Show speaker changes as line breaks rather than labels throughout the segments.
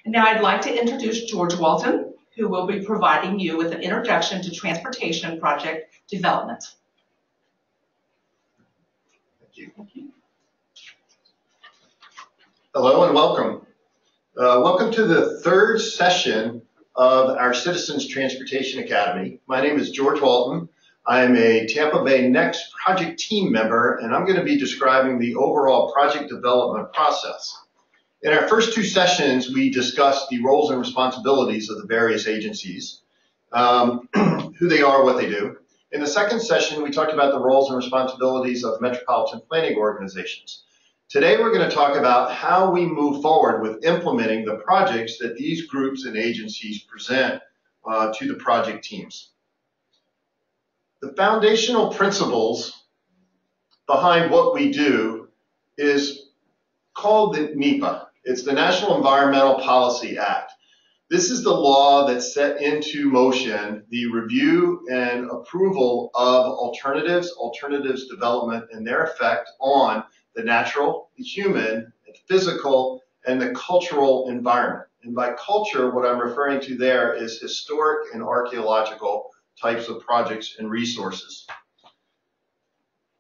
And now I'd like to introduce George Walton, who will be providing you with an introduction to transportation project development.
Thank you. Hello and welcome. Welcome to the third session of our Citizens Transportation Academy. My name is George Walton. I am a Tampa Bay Next project team member, and I'm going to be describing the overall project development process. In our first two sessions, we discussed the roles and responsibilities of the various agencies, who they are, what they do. In the second session, we talked about the roles and responsibilities of metropolitan planning organizations. Today, we're going to talk about how we move forward with implementing the projects that these groups and agencies present to the project teams. The foundational principles behind what we do is called the NEPA. It's the National Environmental Policy Act. This is the law that set into motion the review and approval of alternatives development and their effect on the natural, the human, the physical, and the cultural environment. And by culture, what I'm referring to there is historic and archaeological types of projects and resources.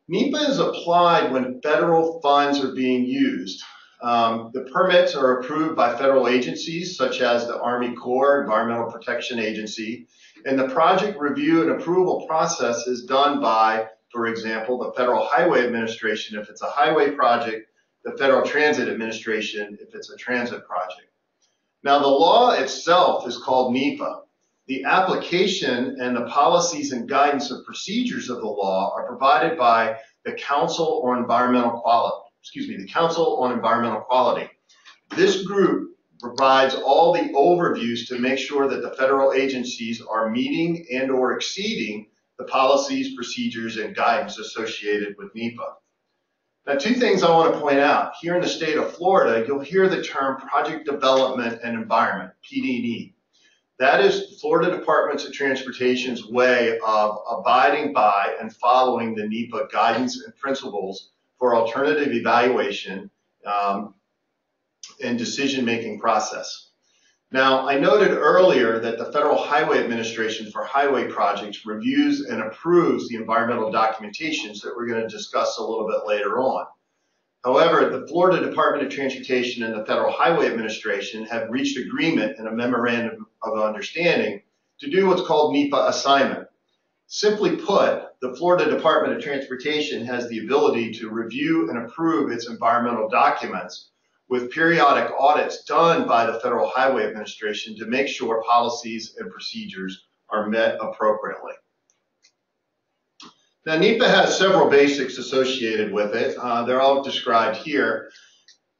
NEPA is applied when federal funds are being used. The permits are approved by federal agencies such as the Army Corps, Environmental Protection Agency, and the project review and approval process is done by, for example, the Federal Highway Administration if it's a highway project, the Federal Transit Administration if it's a transit project. Now, the law itself is called NEPA. The application and the policies and guidance of procedures of the law are provided by the Council on Environmental Quality. The Council on Environmental Quality. This group provides all the overviews to make sure that the federal agencies are meeting and or exceeding the policies, procedures, and guidance associated with NEPA. Now, two things I want to point out. Here in the state of Florida, you'll hear the term Project Development and Environment, PD&E. That is the Florida Department of Transportation's way of abiding by and following the NEPA guidance and principles for alternative evaluation and decision-making process. Now, I noted earlier that the Federal Highway Administration for highway projects reviews and approves the environmental documentations that we're going to discuss a little bit later on. However, the Florida Department of Transportation and the Federal Highway Administration have reached agreement in a memorandum of understanding to do what's called NEPA assignment. Simply put, the Florida Department of Transportation has the ability to review and approve its environmental documents with periodic audits done by the Federal Highway Administration to make sure policies and procedures are met appropriately. Now, NEPA has several basics associated with it. They're all described here.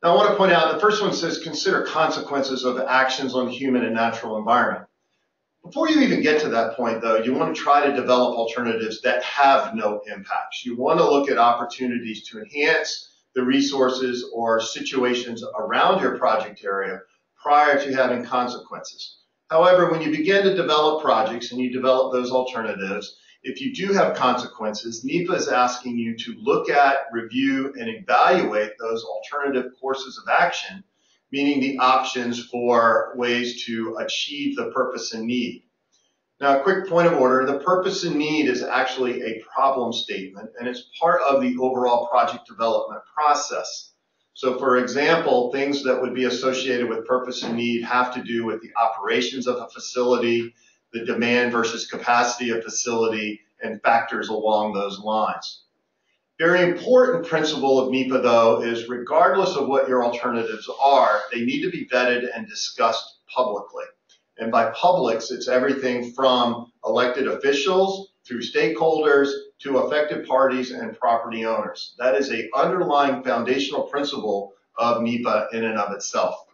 Now, I want to point out the first one says consider consequences of actions on the human and natural environment. Before you even get to that point, though, you want to try to develop alternatives that have no impacts. You want to look at opportunities to enhance the resources or situations around your project area prior to having consequences. However, when you begin to develop projects and you develop those alternatives, if you do have consequences, NEPA is asking you to look at, review, and evaluate those alternative courses of action, meaning the options for ways to achieve the purpose and need. Now, a quick point of order, the purpose and need is actually a problem statement, and it's part of the overall project development process. So, for example, things that would be associated with purpose and need have to do with the operations of a facility, the demand versus capacity of facility, and factors along those lines. Very important principle of NEPA, though, is regardless of what your alternatives are, they need to be vetted and discussed publicly. And by publics, it's everything from elected officials through stakeholders to affected parties and property owners. That is an underlying foundational principle of NEPA in and of itself.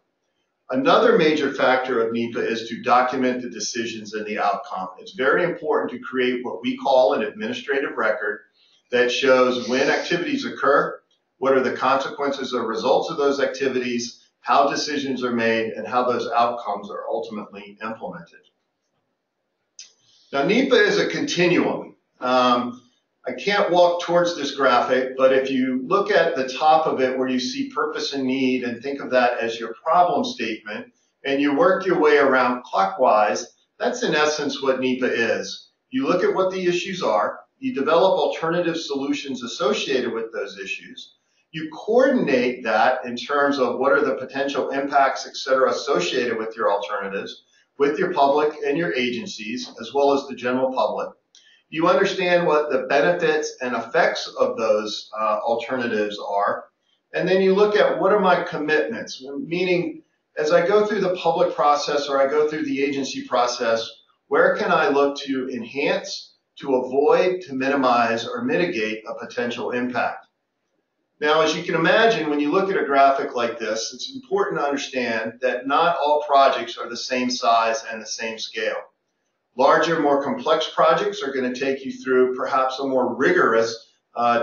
Another major factor of NEPA is to document the decisions and the outcome. It's very important to create what we call an administrative record that shows when activities occur, what are the consequences or results of those activities, how decisions are made, and how those outcomes are ultimately implemented. Now, NEPA is a continuum. I can't walk towards this graphic, but if you look at the top of it where you see purpose and need and think of that as your problem statement, and you work your way around clockwise, that's in essence what NEPA is. You look at what the issues are, you develop alternative solutions associated with those issues, you coordinate that in terms of what are the potential impacts, et cetera, associated with your alternatives, with your public and your agencies, as well as the general public. You understand what the benefits and effects of those alternatives are, and then you look at what are my commitments, meaning as I go through the public process or I go through the agency process, where can I look to enhance, to avoid, to minimize, or mitigate a potential impact? Now, as you can imagine, when you look at a graphic like this, it's important to understand that not all projects are the same size and the same scale. Larger, more complex projects are going to take you through perhaps a more rigorous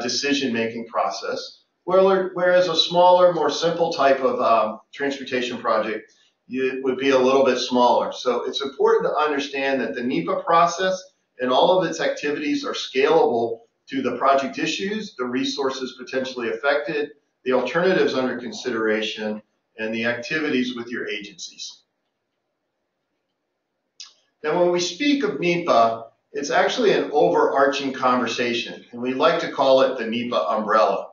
decision-making process, whereas a smaller, more simple type of transportation project would be a little bit smaller. So it's important to understand that the NEPA process and all of its activities are scalable to the project issues, the resources potentially affected, the alternatives under consideration, and the activities with your agencies. Now, when we speak of NEPA, it's actually an overarching conversation, and we like to call it the NEPA umbrella.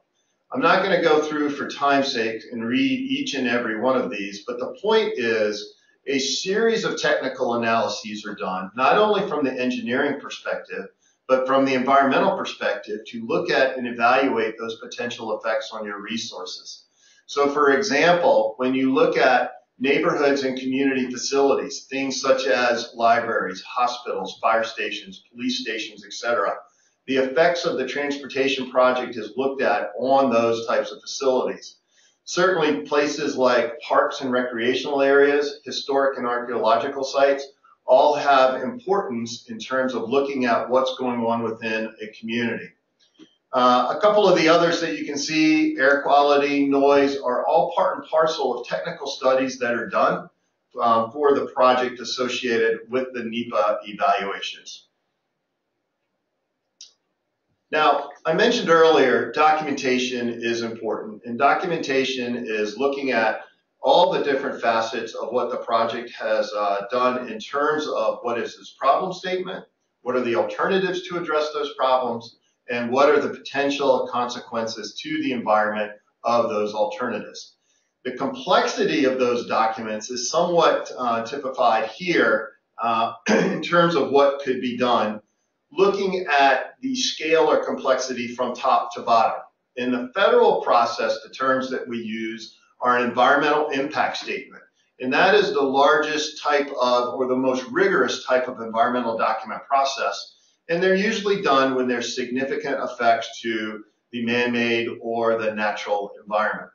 I'm not going to go through for time's sake and read each and every one of these, but the point is a series of technical analyses are done, not only from the engineering perspective, but from the environmental perspective to look at and evaluate those potential effects on your resources. So for example, when you look at neighborhoods and community facilities, things such as libraries, hospitals, fire stations, police stations, etc., the effects of the transportation project is looked at on those types of facilities. Certainly places like parks and recreational areas, historic and archaeological sites, all have importance in terms of looking at what's going on within a community. A couple of the others that you can see, air quality, noise, are all part and parcel of technical studies that are done for the project associated with the NEPA evaluations. Now, I mentioned earlier, documentation is important, and documentation is looking at all the different facets of what the project has done in terms of what is its problem statement, what are the alternatives to address those problems, and what are the potential consequences to the environment of those alternatives. The complexity of those documents is somewhat typified here in terms of what could be done, looking at the scale or complexity from top to bottom. In the federal process, the terms that we use are an environmental impact statement. And that is the largest type of, or the most rigorous type of environmental document process. And they're usually done when there's significant effects to the man-made or the natural environment.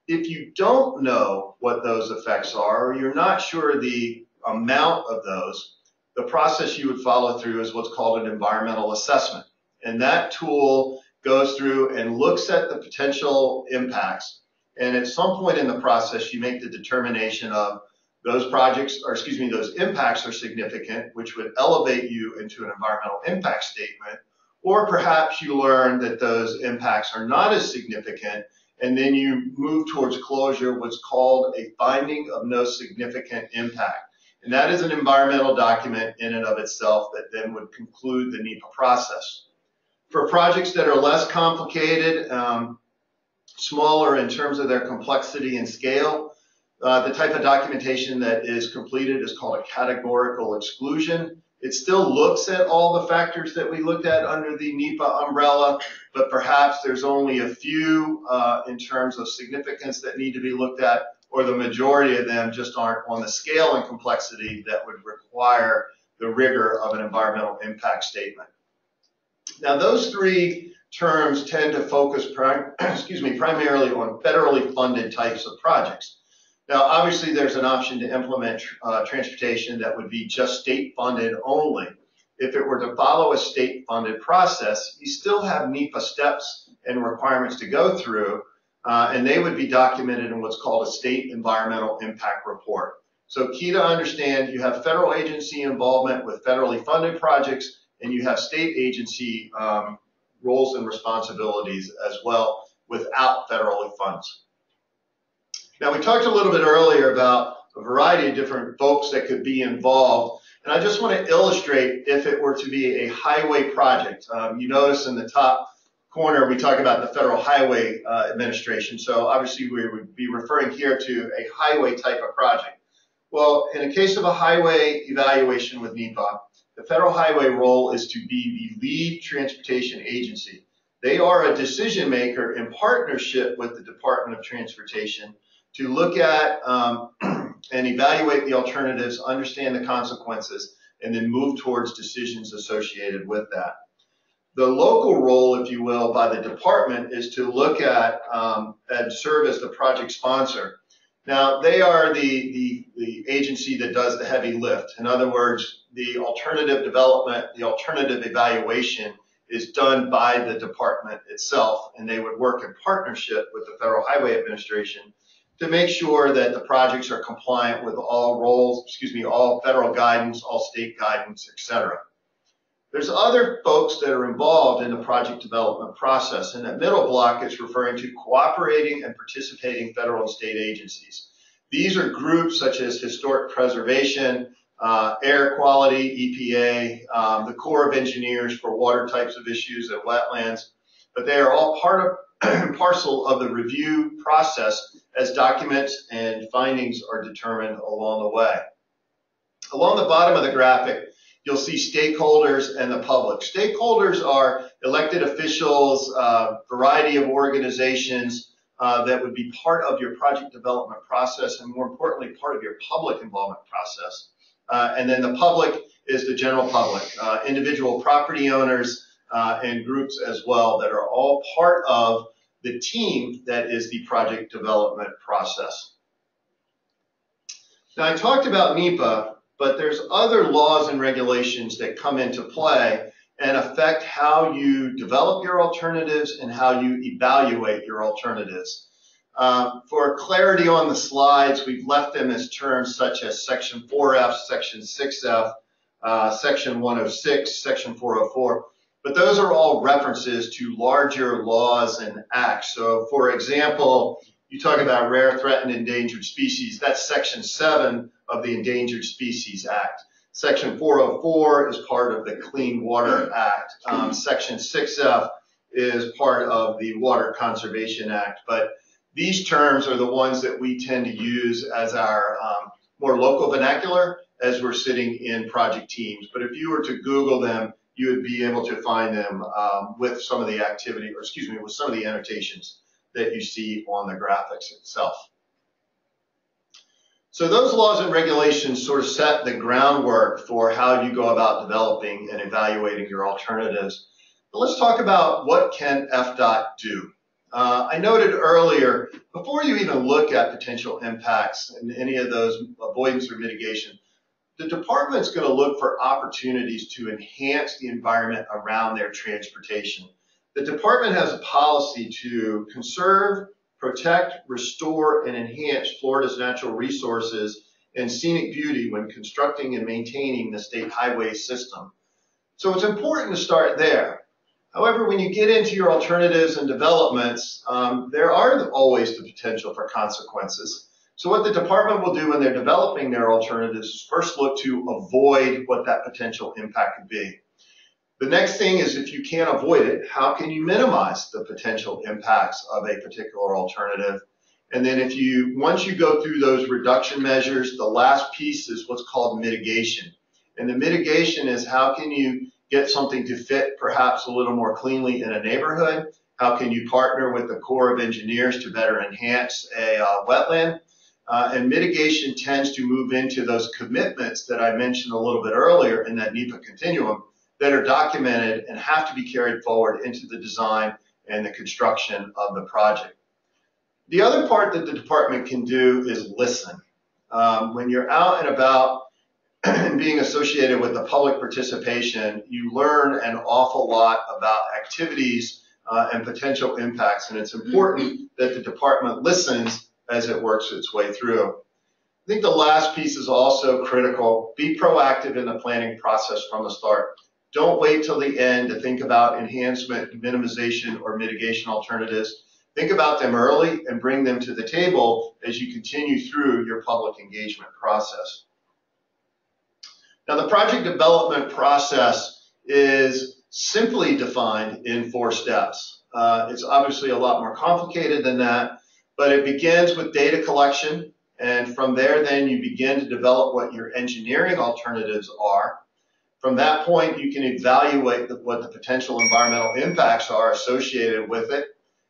If you don't know what those effects are, or you're not sure the amount of those, the process you would follow through is what's called an environmental assessment. And that tool goes through and looks at the potential impacts. And at some point in the process, you make the determination of those those impacts are significant, which would elevate you into an environmental impact statement. Or perhaps you learn that those impacts are not as significant, and then you move towards closure, what's called a finding of no significant impact. And that is an environmental document in and of itself that then would conclude the NEPA process. For projects that are less complicated, smaller in terms of their complexity and scale, the type of documentation that is completed is called a categorical exclusion. It still looks at all the factors that we looked at under the NEPA umbrella, but perhaps there's only a few in terms of significance that need to be looked at, or the majority of them just aren't on the scale and complexity that would require the rigor of an environmental impact statement. Now, those three terms tend to focus primarily on federally funded types of projects. Now, obviously, there's an option to implement transportation that would be just state funded only. If it were to follow a state funded process, you still have NEPA steps and requirements to go through, and they would be documented in what's called a state environmental impact report. So key to understand, you have federal agency involvement with federally funded projects, and you have state agency roles and responsibilities as well without federal funds. Now, we talked a little bit earlier about a variety of different folks that could be involved. And I just want to illustrate if it were to be a highway project. You notice in the top corner, we talk about the Federal Highway Administration. So obviously we would be referring here to a highway type of project. Well, in a case of a highway evaluation with NEPA, the Federal Highway role is to be the lead transportation agency. They are a decision maker in partnership with the Department of Transportation to look at and evaluate the alternatives, understand the consequences, and then move towards decisions associated with that. The local role, if you will, by the department is to look at and serve as the project sponsor. Now, they are the agency that does the heavy lift. In other words, the alternative development, the alternative evaluation is done by the department itself, and they would work in partnership with the Federal Highway Administration to make sure that the projects are compliant with all all federal guidance, all state guidance, etc. There's other folks that are involved in the project development process, and that middle block is referring to cooperating and participating federal and state agencies. These are groups such as Historic Preservation, Air Quality, EPA, the Corps of Engineers for water types of issues and wetlands, but they are all part and parcel of the review process as documents and findings are determined along the way. Along the bottom of the graphic, you'll see stakeholders and the public. Stakeholders are elected officials, a variety of organizations that would be part of your project development process and, more importantly, part of your public involvement process. And then the public is the general public, individual property owners and groups as well that are all part of the team that is the project development process. Now, I talked about NEPA, but there's other laws and regulations that come into play and affect how you develop your alternatives and how you evaluate your alternatives. For clarity on the slides, we've left them as terms such as Section 4F, Section 6F, Section 106, Section 404, but those are all references to larger laws and acts. So, for example, you talk about rare, threatened, endangered species. That's Section 7 of the Endangered Species Act. Section 404 is part of the Clean Water Act. Section 6F is part of the Water Conservation Act. But these terms are the ones that we tend to use as our more local vernacular as we're sitting in project teams. But if you were to Google them, you would be able to find them with some of the activity, or excuse me, with some of the annotations that you see on the graphics itself. So those laws and regulations sort of set the groundwork for how you go about developing and evaluating your alternatives. But let's talk about what can FDOT do. I noted earlier, before you even look at potential impacts and any of those avoidance or mitigation, the department's going to look for opportunities to enhance the environment around their transportation. The department has a policy to conserve, protect, restore, and enhance Florida's natural resources and scenic beauty when constructing and maintaining the state highway system. So it's important to start there. However, when you get into your alternatives and developments, there are always the potential for consequences. So what the department will do when they're developing their alternatives is first look to avoid what that potential impact could be. The next thing is, if you can't avoid it, how can you minimize the potential impacts of a particular alternative? And then once you go through those reduction measures, the last piece is what's called mitigation. And the mitigation is, how can you get something to fit perhaps a little more cleanly in a neighborhood? How can you partner with the Corps of Engineers to better enhance a wetland? And mitigation tends to move into those commitments that I mentioned a little bit earlier in that NEPA Continuum that are documented and have to be carried forward into the design and the construction of the project. The other part that the department can do is listen. When you're out and about and being associated with the public participation, you learn an awful lot about activities and potential impacts, and it's important that the department listens as it works its way through. I think the last piece is also critical. Be proactive in the planning process from the start. Don't wait till the end to think about enhancement, minimization, or mitigation alternatives. Think about them early and bring them to the table as you continue through your public engagement process. Now, the project development process is simply defined in 4 steps. It's obviously a lot more complicated than that, but it begins with data collection, and from there then you begin to develop what your engineering alternatives are. From that point, you can evaluate what the potential environmental impacts are associated with it.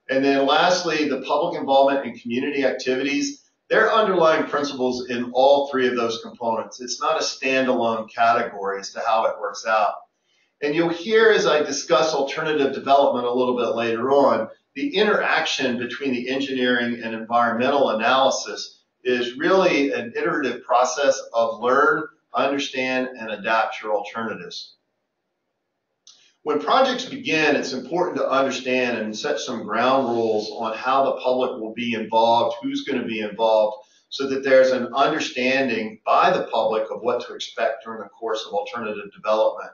And then lastly, the public involvement and community activities. They're underlying principles in all 3 of those components. It's not a standalone category as to how it works out. And you'll hear as I discuss alternative development a little bit later on, the interaction between the engineering and environmental analysis is really an iterative process of learn, understand, and adapt your alternatives. When projects begin, it's important to understand and set some ground rules on how the public will be involved, who's going to be involved, so that there's an understanding by the public of what to expect during the course of alternative development.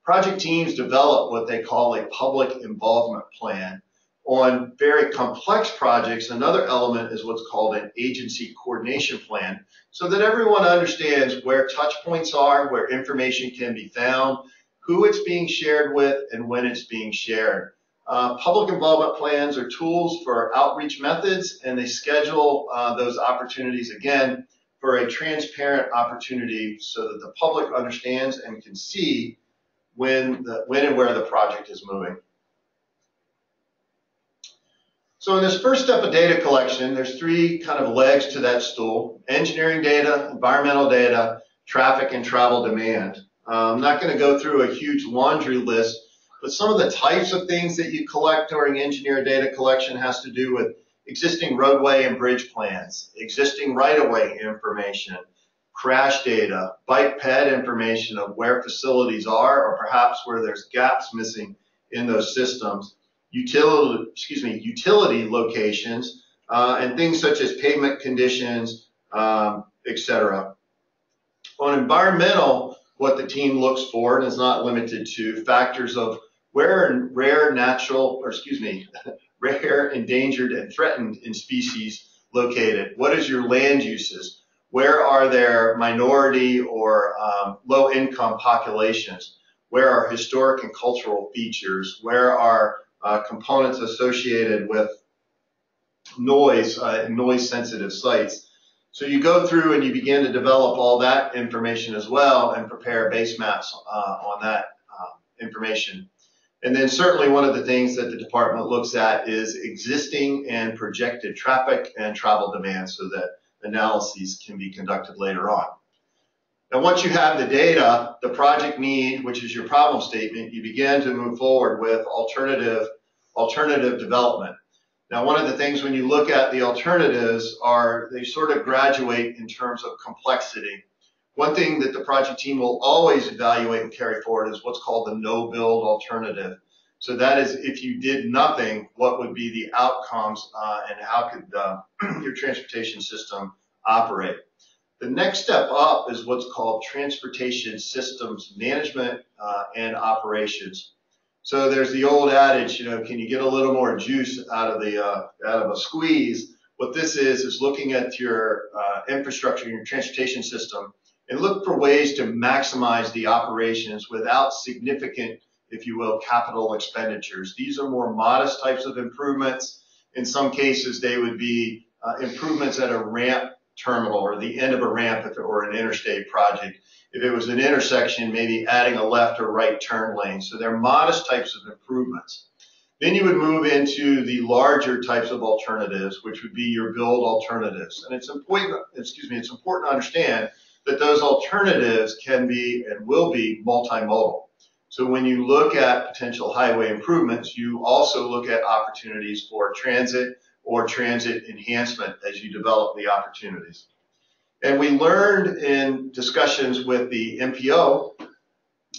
Project teams develop what they call a public involvement plan. On very complex projects, another element is what's called an agency coordination plan, so that everyone understands where touch points are, where information can be found, who it's being shared with, and when it's being shared. Public involvement plans are tools for outreach methods, and they schedule those opportunities, again, for a transparent opportunity so that the public understands and can see when and where the project is moving. So in this first step of data collection, there's 3 kind of legs to that stool: engineering data, environmental data, traffic and travel demand. I'm not going to go through a huge laundry list, but some of the types of things that you collect during engineer data collection has to do with existing roadway and bridge plans, existing right-of-way information, crash data, bike ped information of where facilities are or perhaps where there's gaps missing in those systems, utility locations, and things such as pavement conditions, etc. On environmental, what the team looks for and is not limited to factors of rare, endangered, and threatened in species located. What is your land uses? Where are there minority or low-income populations? Where are historic and cultural features? Where are components associated with noise and noise-sensitive sites? So you go through and you begin to develop all that information as well and prepare base maps on that information. And then certainly one of the things that the department looks at is existing and projected traffic and travel demand so that analyses can be conducted later on. Now once you have the data, the project need, which is your problem statement, you begin to move forward with alternative development. Now, one of the things when you look at the alternatives are they sort of graduate in terms of complexity. One thing that the project team will always evaluate and carry forward is what's called the no-build alternative. So that is, if you did nothing, what would be the outcomes and how could your transportation system operate? The next step up is what's called transportation systems management and operations. So there's the old adage, can you get a little more juice out of a squeeze? What this is looking at your infrastructure, your transportation system, and look for ways to maximize the operations without significant, if you will, capital expenditures. These are more modest types of improvements. In some cases, they would be improvements at a ramp terminal or the end of a ramp if it were an interstate project. If it was an intersection, maybe adding a left or right turn lane. So they're modest types of improvements. Then you would move into the larger types of alternatives, which would be your build alternatives. And it's important to understand that those alternatives can be and will be multimodal. So when you look at potential highway improvements, you also look at opportunities for transit or transit enhancement as you develop the opportunities. And we learned in discussions with the MPO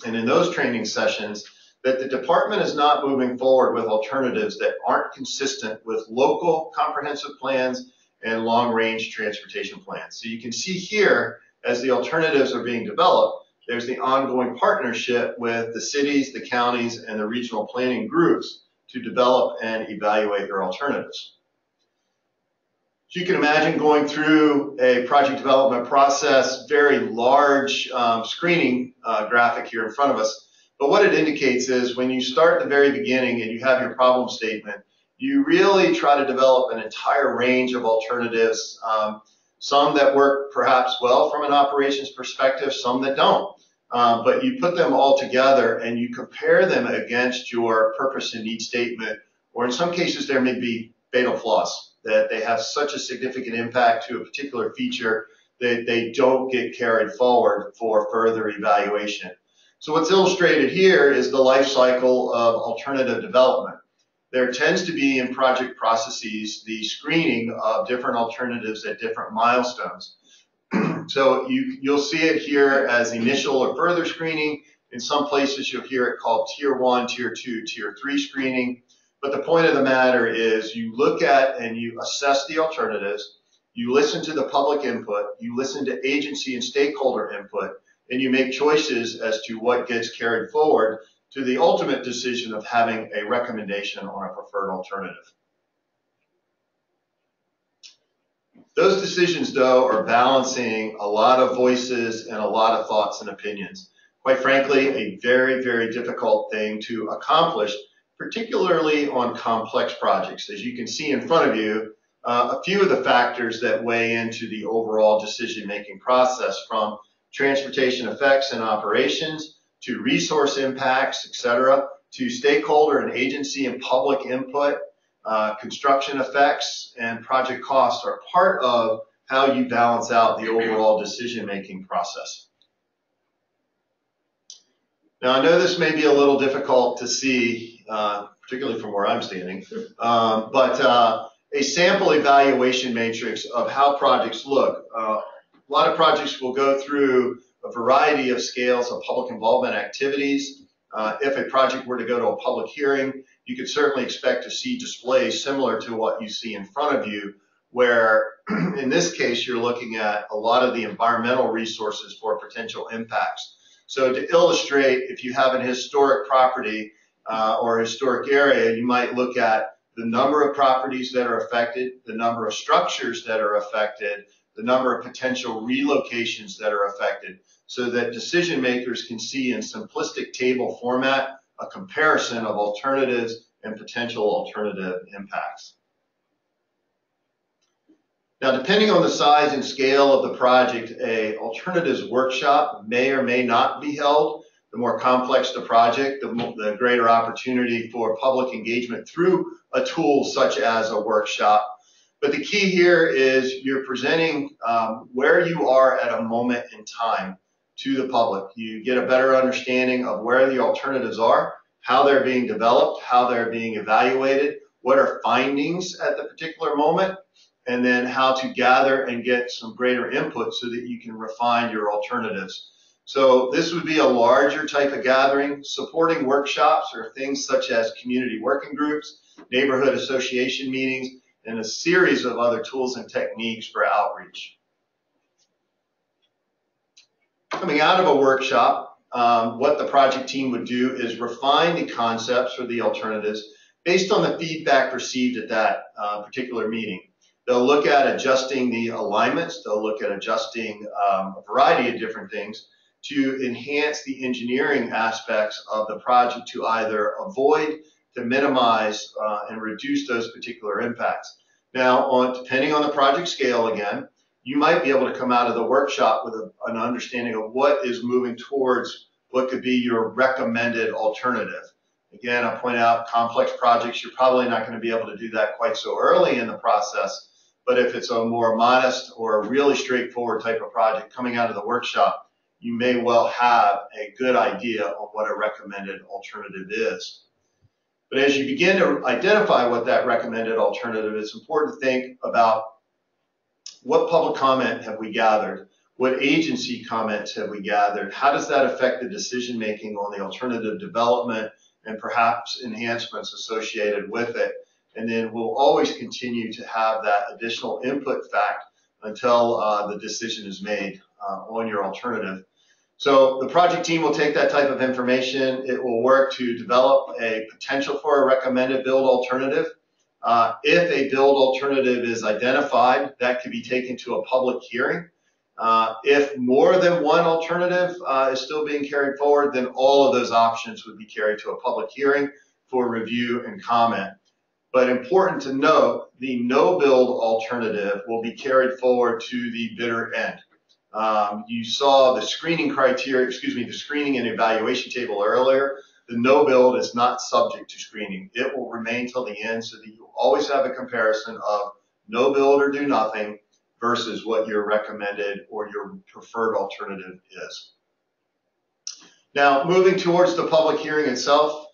and in those training sessions that the department is not moving forward with alternatives that aren't consistent with local comprehensive plans and long-range transportation plans. So you can see here, as the alternatives are being developed, there's the ongoing partnership with the cities, the counties, and the regional planning groups to develop and evaluate your alternatives. So you can imagine going through a project development process, very large screening graphic here in front of us. But what it indicates is when you start at the very beginning and you have your problem statement, you really try to develop an entire range of alternatives, some that work perhaps well from an operations perspective, some that don't. But you put them all together and you compare them against your purpose and need statement, or in some cases there may be fatal flaws, that they have such a significant impact to a particular feature that they don't get carried forward for further evaluation. So what's illustrated here is the life cycle of alternative development. There tends to be in project processes the screening of different alternatives at different milestones. So you'll see it here as initial or further screening. In some places you'll hear it called Tier 1, Tier 2, Tier 3 screening. But the point of the matter is you look at and you assess the alternatives, you listen to the public input, you listen to agency and stakeholder input, and you make choices as to what gets carried forward to the ultimate decision of having a recommendation on a preferred alternative. Those decisions, though, are balancing a lot of voices and a lot of thoughts and opinions. Quite frankly, a very, very difficult thing to accomplish, particularly on complex projects. As you can see in front of you, a few of the factors that weigh into the overall decision-making process, from transportation effects and operations, to resource impacts, etc., to stakeholder and agency and public input, construction effects, and project costs are part of how you balance out the overall decision-making process. Now, I know this may be a little difficult to see, particularly from where I'm standing, but a sample evaluation matrix of how projects look. A lot of projects will go through a variety of scales of public involvement activities. If a project were to go to a public hearing, you could certainly expect to see displays similar to what you see in front of you, where in this case you're looking at a lot of the environmental resources for potential impacts. So to illustrate, if you have an historic property or historic area, you might look at the number of properties that are affected, the number of structures that are affected, the number of potential relocations that are affected, so that decision makers can see in simplistic table format a comparison of alternatives and potential alternative impacts. Now, depending on the size and scale of the project, an alternatives workshop may or may not be held. The more complex the project, the greater opportunity for public engagement through a tool such as a workshop. But the key here is you're presenting where you are at a moment in time to the public. You get a better understanding of where the alternatives are, how they're being developed, how they're being evaluated, what are findings at the particular moment, and then how to gather and get some greater input so that you can refine your alternatives. So this would be a larger type of gathering. Supporting workshops are things such as community working groups, neighborhood association meetings, and a series of other tools and techniques for outreach. Coming out of a workshop, what the project team would do is refine the concepts for the alternatives based on the feedback received at that particular meeting. They'll look at adjusting the alignments. They'll look at adjusting a variety of different things to enhance the engineering aspects of the project to either avoid, to minimize, and reduce those particular impacts. Now, depending on the project scale again, you might be able to come out of the workshop with an understanding of what is moving towards what could be your recommended alternative. Again, I point out complex projects, you're probably not going to be able to do that quite so early in the process. But if it's a more modest or a really straightforward type of project coming out of the workshop, you may well have a good idea of what a recommended alternative is. But as you begin to identify what that recommended alternative is, it's important to think about what public comment have we gathered? What agency comments have we gathered? How does that affect the decision making on the alternative development and perhaps enhancements associated with it? And then we'll always continue to have that additional input fact until the decision is made on your alternative. So the project team will take that type of information. It will work to develop a potential for a recommended build alternative. If a build alternative is identified, that could be taken to a public hearing. If more than one alternative is still being carried forward, then all of those options would be carried to a public hearing for review and comment. But important to note, the no-build alternative will be carried forward to the bidder end. You saw the screening criteria, the screening and evaluation table earlier. The no-build is not subject to screening. It will remain till the end so that you always have a comparison of no-build or do nothing versus what your recommended or your preferred alternative is. Now, moving towards the public hearing itself,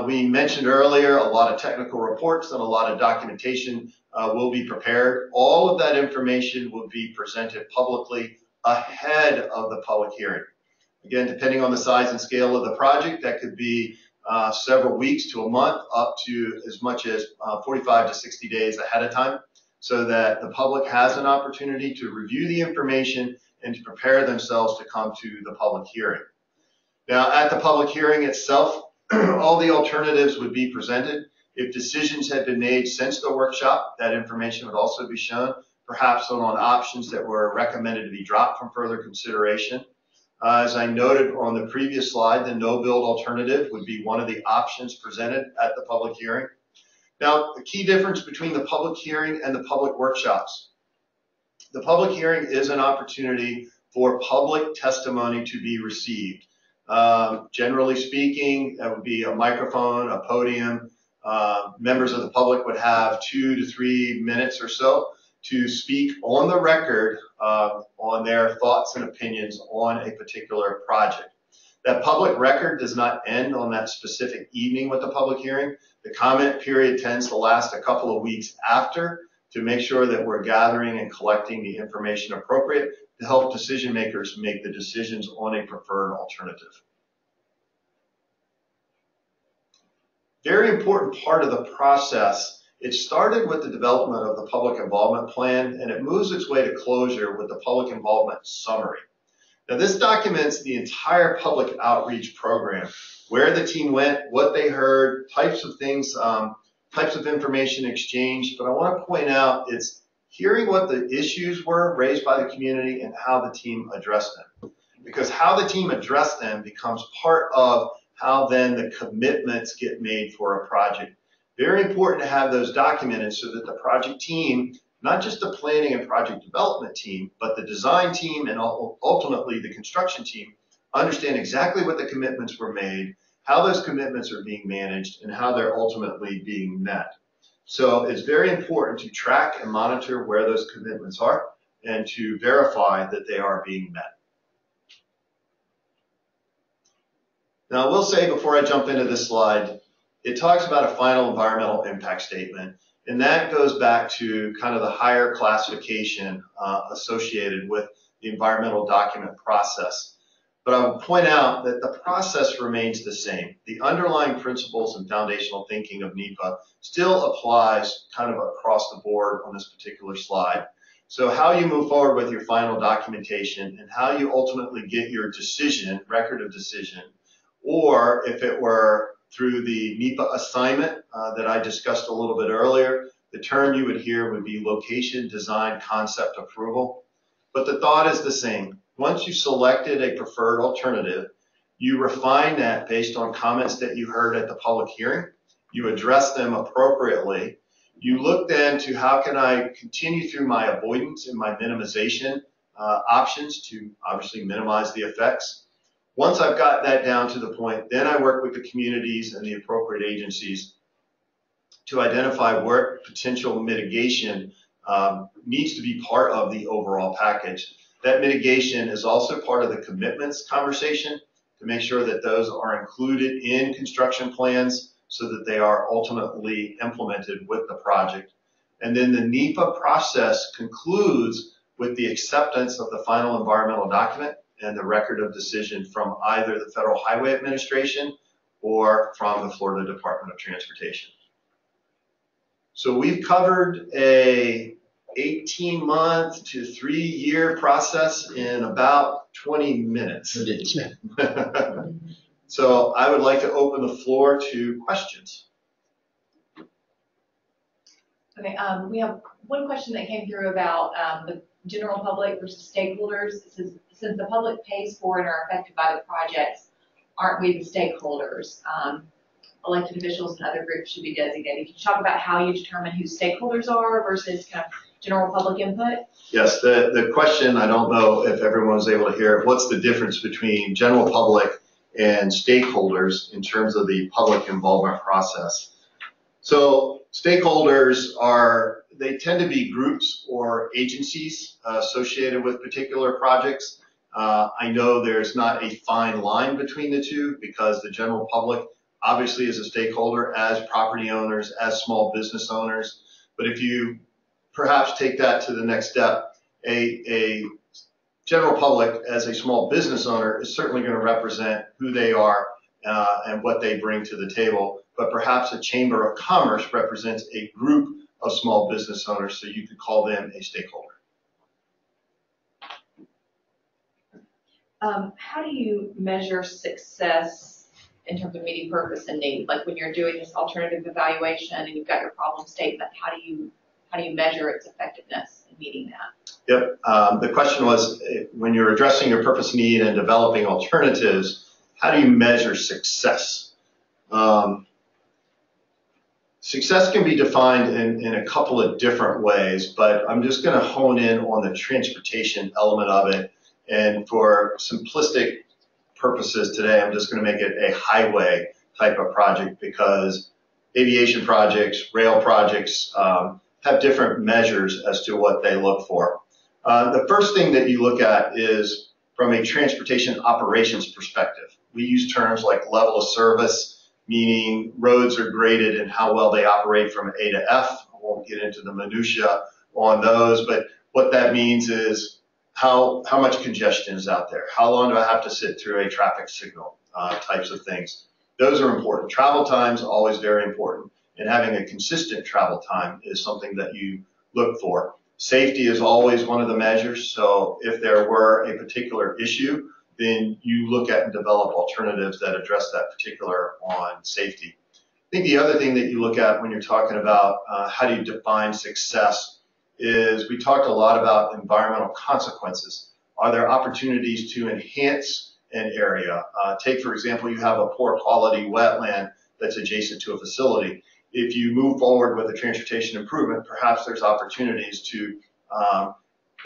we mentioned earlier a lot of technical reports and a lot of documentation will be prepared. All of that information will be presented publicly ahead of the public hearing. Again, depending on the size and scale of the project, that could be several weeks to a month, up to as much as 45 to 60 days ahead of time, so that the public has an opportunity to review the information and to prepare themselves to come to the public hearing. Now, at the public hearing itself, all the alternatives would be presented. If decisions had been made since the workshop, that information would also be shown, perhaps on options that were recommended to be dropped from further consideration. As I noted on the previous slide, the no-build alternative would be one of the options presented at the public hearing. Now, the key difference between the public hearing and the public workshops. The public hearing is an opportunity for public testimony to be received. Generally speaking, that would be a microphone, a podium. Members of the public would have 2 to 3 minutes or so to speak on the record on their thoughts and opinions on a particular project. That public record does not end on that specific evening with the public hearing. The comment period tends to last a couple of weeks after to make sure that we're gathering and collecting the information appropriate to help decision makers make the decisions on a preferred alternative. Very important part of the process. It started with the development of the public involvement plan, and it moves its way to closure with the public involvement summary. Now, this documents the entire public outreach program, where the team went, what they heard, types of things, types of information exchanged. But I want to point out it's hearing what the issues were raised by the community and how the team addressed them. Because how the team addressed them becomes part of how then the commitments get made for a project. Very important to have those documented so that the project team, not just the planning and project development team, but the design team and ultimately the construction team, understand exactly what the commitments were made, how those commitments are being managed, and how they're ultimately being met. So it's very important to track and monitor where those commitments are and to verify that they are being met. Now, I will say before I jump into this slide, it talks about a final environmental impact statement, and that goes back to kind of the higher classification associated with the environmental document process. But I would point out that the process remains the same. The underlying principles and foundational thinking of NEPA still applies kind of across the board on this particular slide. So how you move forward with your final documentation and how you ultimately get your decision, record of decision, or if it were through the NEPA assignment that I discussed a little bit earlier, the term you would hear would be location design concept approval. But the thought is the same. Once you selected a preferred alternative, you refine that based on comments that you heard at the public hearing. You address them appropriately. You look then to how can I continue through my avoidance and my minimization options to obviously minimize the effects. Once I've got that down to the point, then I work with the communities and the appropriate agencies to identify where potential mitigation needs to be part of the overall package. That mitigation is also part of the commitments conversation to make sure that those are included in construction plans so that they are ultimately implemented with the project. And then the NEPA process concludes with the acceptance of the final environmental document and the record of decision from either the Federal Highway Administration or from the Florida Department of Transportation. So we've covered a 18-month to 3-year process in about 20 minutes. So I would like to open the floor to questions.
Okay, we have one question that came through about the general public versus stakeholders. It says, since the public pays for and are affected by the projects, aren't we the stakeholders? Elected officials and other groups should be designated. Can you talk about how you determine who stakeholders are versus kind of general public input?
Yes, the question, I don't know if everyone was able to hear, what's the difference between general public and stakeholders in terms of the public involvement process? So stakeholders they tend to be groups or agencies associated with particular projects. I know there's not a fine line between the two because the general public obviously is a stakeholder as property owners, as small business owners. But if you perhaps take that to the next step, a general public as a small business owner is certainly going to represent who they are and what they bring to the table. But perhaps a chamber of commerce represents a group of small business owners, so you could call them a stakeholder.
How do you measure success in terms of meeting purpose and need? Like when you're doing this alternative evaluation and you've got your problem statement, how do you measure its effectiveness in meeting that?
Yep. The question was, when you're addressing your purpose need and developing alternatives, how do you measure success? Success can be defined in a couple of different ways, but I'm just going to hone in on the transportation element of it. And for simplistic purposes today, I'm just going to make it a highway type of project because aviation projects, rail projects have different measures as to what they look for. The first thing that you look at is from a transportation operations perspective. We use terms like level of service, meaning roads are graded and how well they operate from A to F. I won't get into the minutia on those, but what that means is how much congestion is out there. How long do I have to sit through a traffic signal, types of things. Those are important. Travel times, always very important. And having a consistent travel time is something that you look for. Safety is always one of the measures. So if there were a particular issue, then you look at and develop alternatives that address that particular on safety. I think the other thing that you look at when you're talking about how do you define success is we talked a lot about environmental consequences. Are there opportunities to enhance an area? Take, for example, you have a poor quality wetland that's adjacent to a facility. If you move forward with a transportation improvement, perhaps there's opportunities to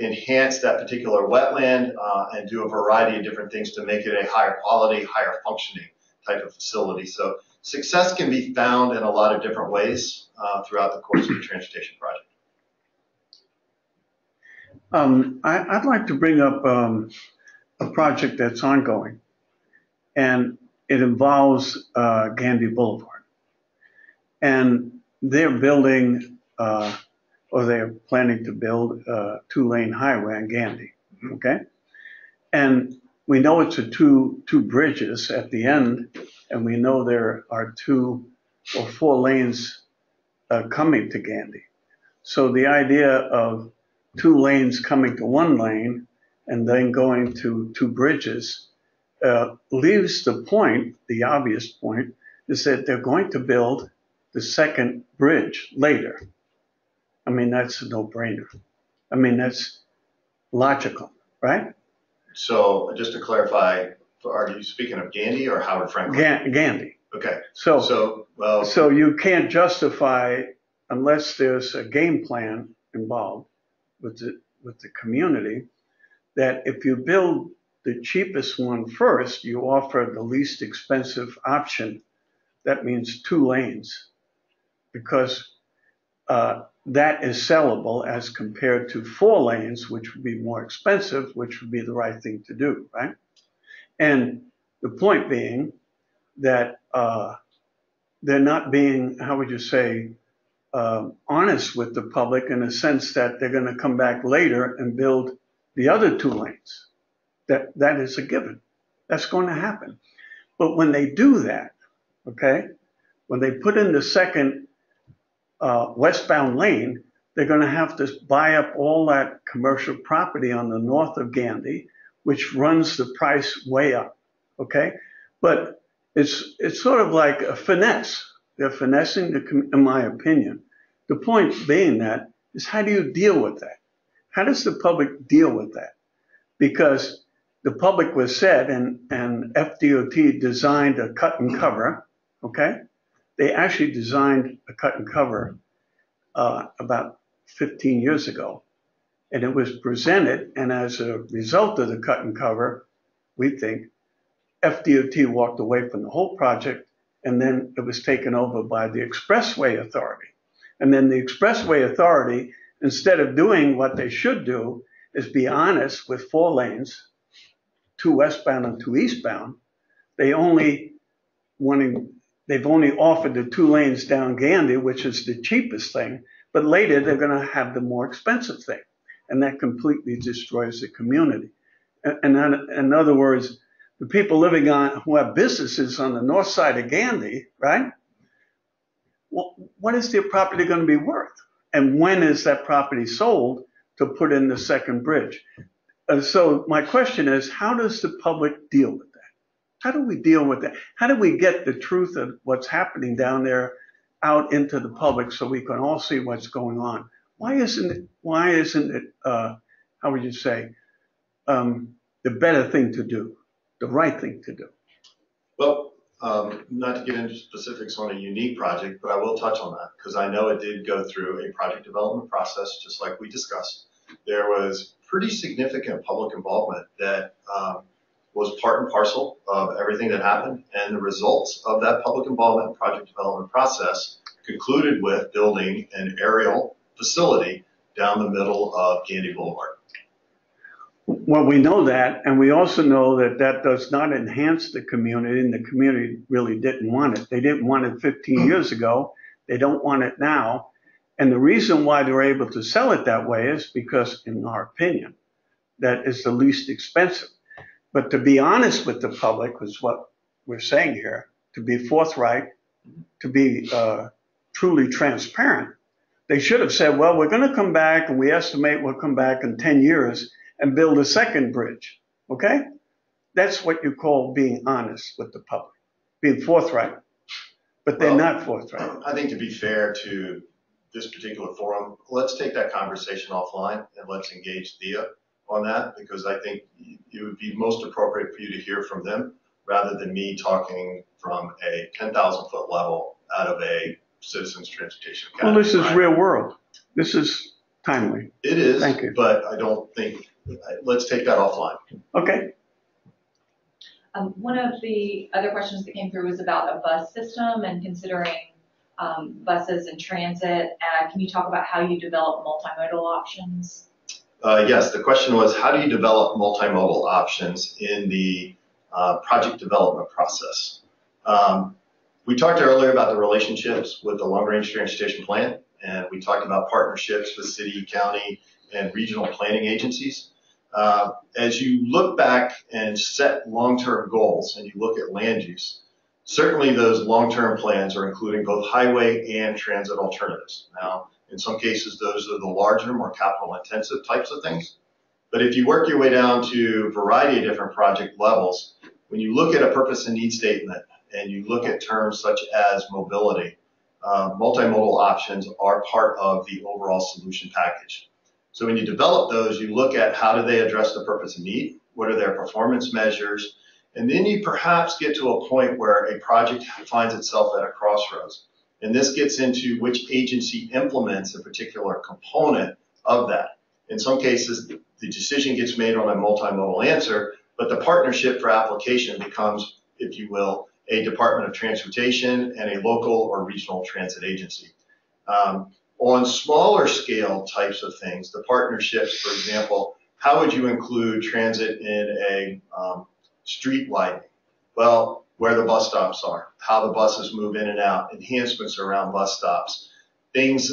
enhance that particular wetland and do a variety of different things to make it a higher quality, higher functioning type of facility. So success can be found in a lot of different ways throughout the course of the transportation project.
I'd like to bring up a project that's ongoing, and it involves Gandy Boulevard. And they're building, or they're planning to build a 2-lane highway on Gandy, okay? And we know it's a two bridges at the end, and we know there are 2 or 4 lanes coming to Gandy. So the idea of 2 lanes coming to 1 lane and then going to 2 bridges leaves the point, the obvious point, is that they're going to build the second bridge later. I mean, that's a no-brainer. I mean, that's logical, right?
So just to clarify, are you speaking of Gandy or Howard Franklin?
Gandy.
Okay.
So you can't justify, unless there's a game plan involved with the community, that if you build the cheapest one first, you offer the least expensive option. That means 2 lanes, because that is sellable as compared to 4 lanes, which would be more expensive, which would be the right thing to do, right? And the point being that they're not being, how would you say, honest with the public in a sense that they're going to come back later and build the other 2 lanes. That is a given. That's going to happen. But when they do that, okay, when they put in the second westbound lane, they're going to have to buy up all that commercial property on the north of Gandy, which runs the price way up. Okay, but it's sort of like a finesse. They're finessing, in my opinion. The point being that is, how do you deal with that? How does the public deal with that? Because the public was said, and FDOT designed a cut and cover. Okay, they actually designed a cut and cover about 15 years ago, and it was presented, and as a result of the cut and cover, we think FDOT walked away from the whole project, and then it was taken over by the Expressway Authority. And then the Expressway Authority, instead of doing what they should do, is be honest with 4 lanes, 2 westbound and 2 eastbound. They've only offered the 2 lanes down Gandy, which is the cheapest thing, but later they're going to have the more expensive thing, and that completely destroys the community. And in other words, the people living who have businesses on the north side of Gandy, right? Well, what is their property going to be worth? And when is that property sold to put in the second bridge? So my question is, how does the public deal with that? How do we deal with that? How do we get the truth of what's happening down there out into the public so we can all see what's going on? Why isn't it, how would you say, the better thing to do, the right thing to do?
Well, not to get into specifics on a unique project, but I will touch on that because I know it did go through a project development process, just like we discussed. There was pretty significant public involvement that was part and parcel of everything that happened, and the results of that public involvement and project development process concluded with building an aerial facility down the middle of Gandy Boulevard.
Well, we know that, and we also know that that does not enhance the community, and the community really didn't want it. They didn't want it 15 years ago. They don't want it now. And the reason why they're able to sell it that way is because, in our opinion, that is the least expensive. But to be honest with the public is what we're saying here, to be forthright, to be truly transparent. They should have said, well, we're going to come back, and we estimate we'll come back in 10 years and build a second bridge, okay? That's what you call being honest with the public, being forthright. But they're not forthright.
I think to be fair to this particular forum, let's take that conversation offline and let's engage Thea on that, because I think it would be most appropriate for you to hear from them rather than me talking from a 10,000 foot level out of a citizens transportation academy.
Well, this is real world. This is timely.
It is.
Thank you.
But I don't think, let's take that offline.
Okay.
One of the other questions that came through was about a bus system and considering buses and transit. Can you talk about how you develop multimodal options?
Yes, the question was, how do you develop multimodal options in the project development process? We talked earlier about the relationships with the long-range transportation plan, and we talked about partnerships with city, county, and regional planning agencies. As you look back and set long-term goals and you look at land use, certainly those long-term plans are including both highway and transit alternatives. Now, in some cases, those are the larger, more capital-intensive types of things. But if you work your way down to a variety of different project levels, when you look at a purpose and need statement and you look at terms such as mobility, multimodal options are part of the overall solution package. So when you develop those, you look at how do they address the purpose and need, what are their performance measures, and then you perhaps get to a point where a project finds itself at a crossroads. And this gets into which agency implements a particular component of that. In some cases, the decision gets made on a multimodal answer, but the partnership for application becomes, if you will, a Department of Transportation and a local or regional transit agency. On smaller scale types of things, the partnerships, for example, how would you include transit in a street widening? Well, where the bus stops are, how the buses move in and out, enhancements around bus stops, things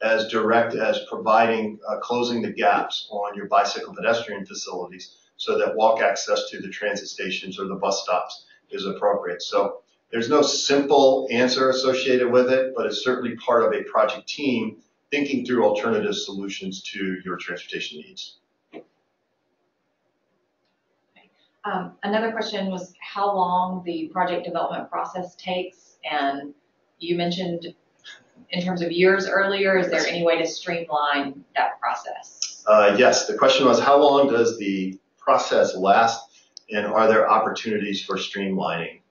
as direct as providing, closing the gaps on your bicycle pedestrian facilities so that walk access to the transit stations or the bus stops is appropriate. So there's no simple answer associated with it, but it's certainly part of a project team thinking through alternative solutions to your transportation needs.
Another question was how long the project development process takes, and you mentioned in terms of years earlier, is there any way to streamline that process?
Yes, the question was how long does the process last, and are there opportunities for streamlining?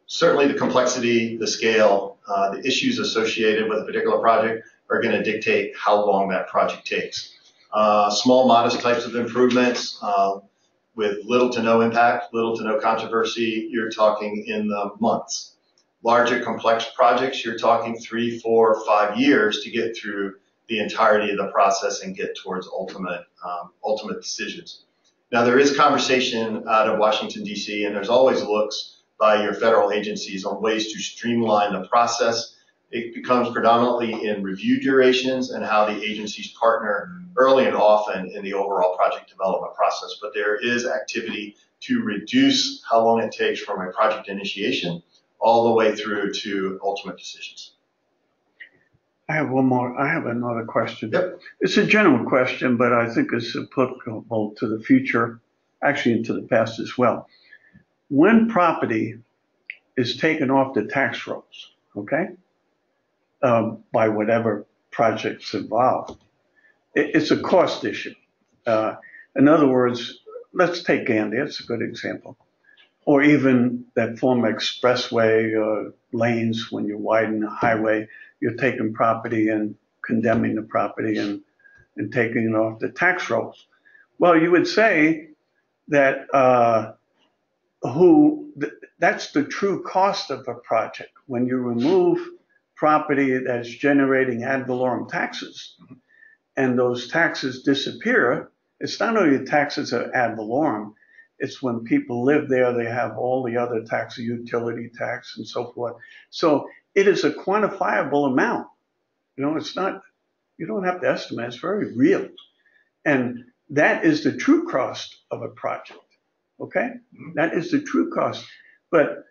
Certainly the complexity, the scale, the issues associated with a particular project are going to dictate how long that project takes. Small, modest types of improvements with little to no impact, little to no controversy, you're talking in the months. Larger, complex projects, you're talking 3, 4, 5 years to get through the entirety of the process and get towards ultimate decisions. Now, there is conversation out of Washington, D.C., and there's always looks by your federal agencies on ways to streamline the process. It becomes predominantly in review durations and how the agencies partner early and often in the overall project development process. But there is activity to reduce how long it takes from a project initiation all the way through to ultimate decisions.
I have one more. I have another question.
Yep.
It's a general question, but I think it's applicable to the future, actually into the past as well. When property is taken off the tax rolls, okay, by whatever project's involved, it's a cost issue. In other words, let's take Gandy. That's a good example. Or even that former expressway lanes when you widen the highway, you're taking property and condemning the property and taking it off the tax rolls. Well, you would say that that's the true cost of a project. When you remove property that's generating ad valorem taxes and those taxes disappear, it's not only the taxes are ad valorem, it's when people live there, they have all the other taxes, utility tax and so forth. So it is a quantifiable amount. You know, it's not, you don't have to estimate, it's very real. And that is the true cost of a project, okay? That is the true cost. But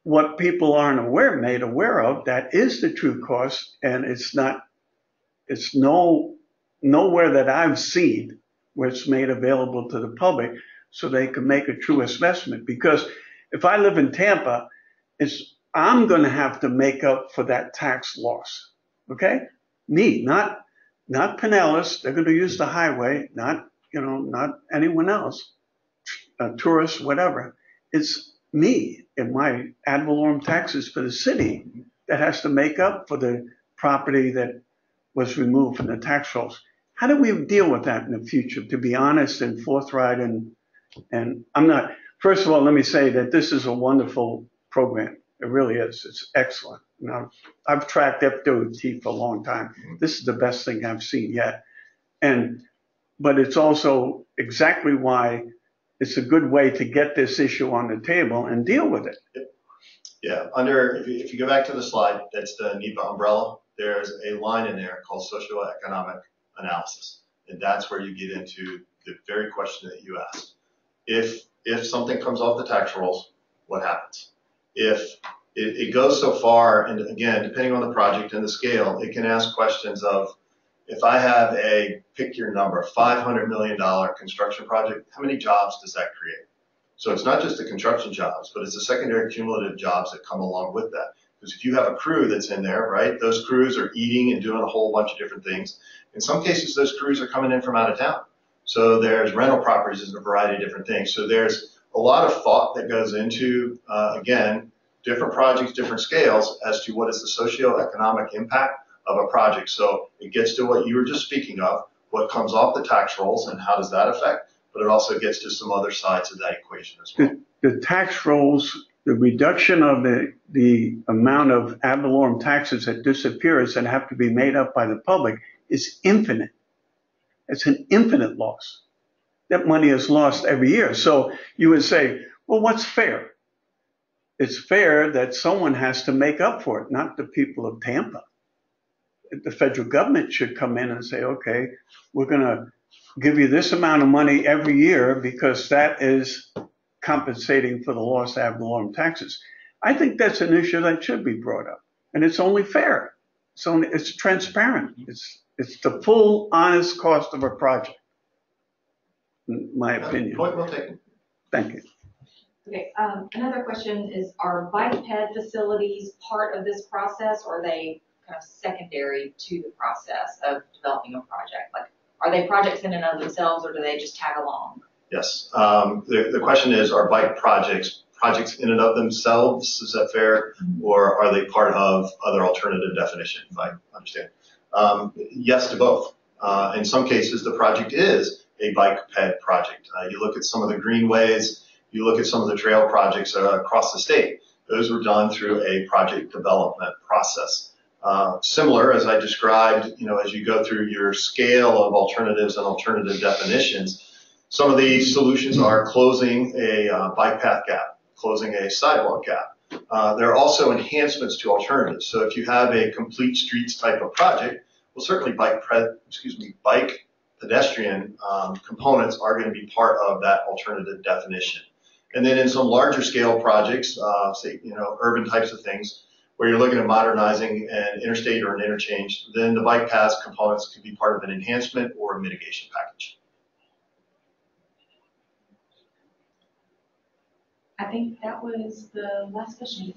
what people aren't made aware of, that is the true cost, and it's nowhere that I've seen where it's made available to the public so they can make a true assessment. Because if I live in Tampa, I'm going to have to make up for that tax loss, okay? Me, not Pinellas. They're going to use the highway, not anyone else, tourists, whatever. It's me and my ad valorem taxes for the city that has to make up for the property that was removed from the tax rolls. How do we deal with that in the future? To be honest and forthright, and I'm not. First of all, let me say that this is a wonderful program. It really is. It's excellent. Now, I've tracked FDOT for a long time. This is the best thing I've seen yet. But it's also exactly why it's a good way to get this issue on the table and deal with it.
Yeah, if you go back to the slide, that's the NEPA umbrella. There's a line in there called socioeconomic analysis. And that's where you get into the very question that you asked. If something comes off the tax rolls, what happens? If it goes so far, and again, depending on the project and the scale, it can ask questions of, if I have pick your number, $500 million construction project, how many jobs does that create? So it's not just the construction jobs, but it's the secondary cumulative jobs that come along with that. Because if you have a crew that's in there, right, those crews are eating and doing a whole bunch of different things. In some cases, those crews are coming in from out of town. So there's rental properties, there's a variety of different things. So there's a lot of thought that goes into, again, different projects, different scales as to what is the socioeconomic impact of a project. So it gets to what you were just speaking of, what comes off the tax rolls and how does that affect, but it also gets to some other sides of that equation as well.
The tax rolls, the reduction of the amount of ad valorem taxes that disappears and have to be made up by the public is infinite. It's an infinite loss. That money is lost every year. So you would say, well, what's fair? It's fair that someone has to make up for it, not the people of Tampa. The federal government should come in and say, okay, we're going to give you this amount of money every year because that is compensating for the lost ad valorem taxes. I think that's an issue that should be brought up, and it's only fair. it's transparent. It's the full, honest cost of a project, in my opinion.
Point well taken.
Thank you.
Okay, another question is, are bike ped facilities part of this process, or are they kind of secondary to the process of developing a project? Like, are they projects in and of themselves, or do they just tag along?
Yes. The question is, are bike projects in and of themselves? Is that fair? Or are they part of other alternative definition, if I understand? Yes to both. In some cases, the project is a bike ped project. You look at some of the greenways, you look at some of the trail projects across the state. Those were done through a project development process. Similar, as I described, as you go through your scale of alternatives and alternative definitions, some of these solutions are closing a bike path gap, closing a sidewalk gap. There are also enhancements to alternatives. So if you have a complete streets type of project, well, certainly bike pedestrian components are going to be part of that alternative definition. And then in some larger scale projects, say, urban types of things, where you're looking at modernizing an interstate or an interchange, then the bike paths components could be part of an enhancement or a mitigation package.
I think that was the last question.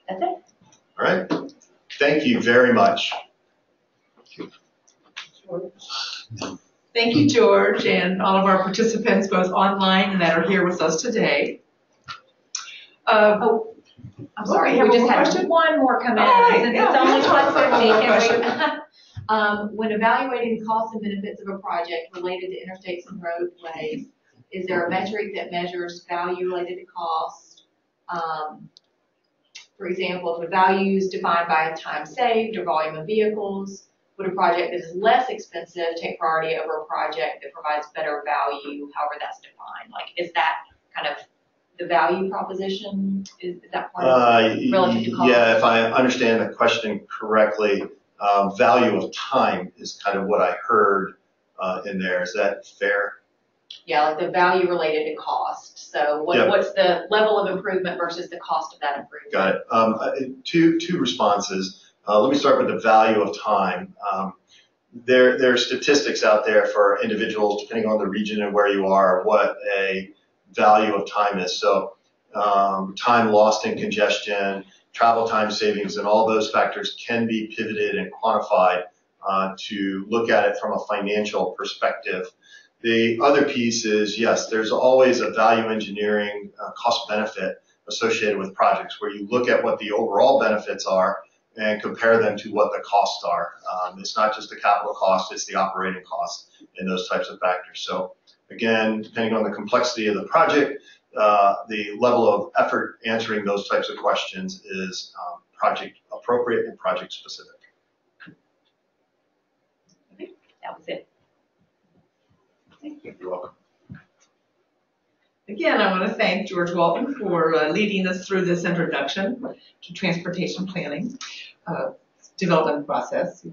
That's it.
All right. Thank you very much.
Thank you, George, and all of our participants, both online and that are here with us today.
I'm sorry,
we have
we just
one more
had
question?
one more come in.
Right,
Since
yeah,
it's only
we have time for one
1:50, when evaluating the costs and benefits of a project related to interstates and roadways, is there a metric that measures value related to cost? For example, if the value is defined by time saved or volume of vehicles, would a project that is less expensive take priority over a project that provides better value, however that's defined? Like, is that kind of the value proposition? Is that part of it relative to cost?
Yeah, if I understand the question correctly, value of time is kind of what I heard in there. Is that fair?
Yeah, like the value related to cost. So what's the level of improvement versus the cost of that improvement?
Got it. Two responses. Let me start with the value of time. There are statistics out there for individuals, depending on the region and where you are, what a value of time is. So time lost in congestion, travel time savings, and all those factors can be pivoted and quantified to look at it from a financial perspective. The other piece is, yes, there's always a value engineering cost benefit associated with projects where you look at what the overall benefits are and compare them to what the costs are. It's not just the capital cost, it's the operating cost and those types of factors. So again, depending on the complexity of the project, the level of effort answering those types of questions is project appropriate and project specific.
Okay, that was it.
Thank you.
You're welcome.
Again, I want to thank George Walton for leading us through this introduction to transportation planning development process,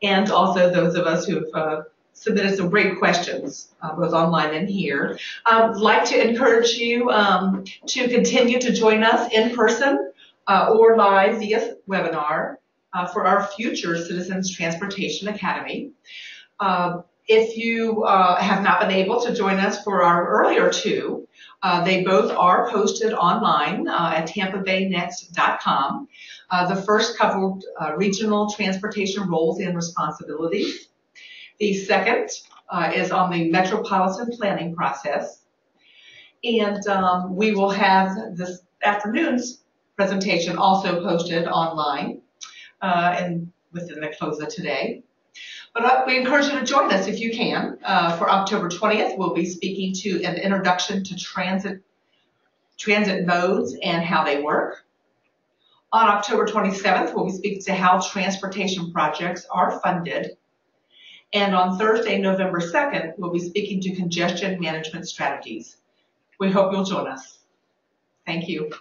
and also those of us who have submitted some great questions, both online and here. I'd like to encourage you to continue to join us in person or live via webinar for our future Citizens Transportation Academy. If you have not been able to join us for our earlier two, they both are posted online at tampabaynext.com. The first covered regional transportation roles and responsibilities. The second is on the metropolitan planning process. And we will have this afternoon's presentation also posted online and within the close of today. But we encourage you to join us if you can. For October 20th, we'll be speaking to an introduction to transit modes and how they work. On October 27th, we'll be speaking to how transportation projects are funded. And on Thursday, November 2nd, we'll be speaking to congestion management strategies. We hope you'll join us. Thank you.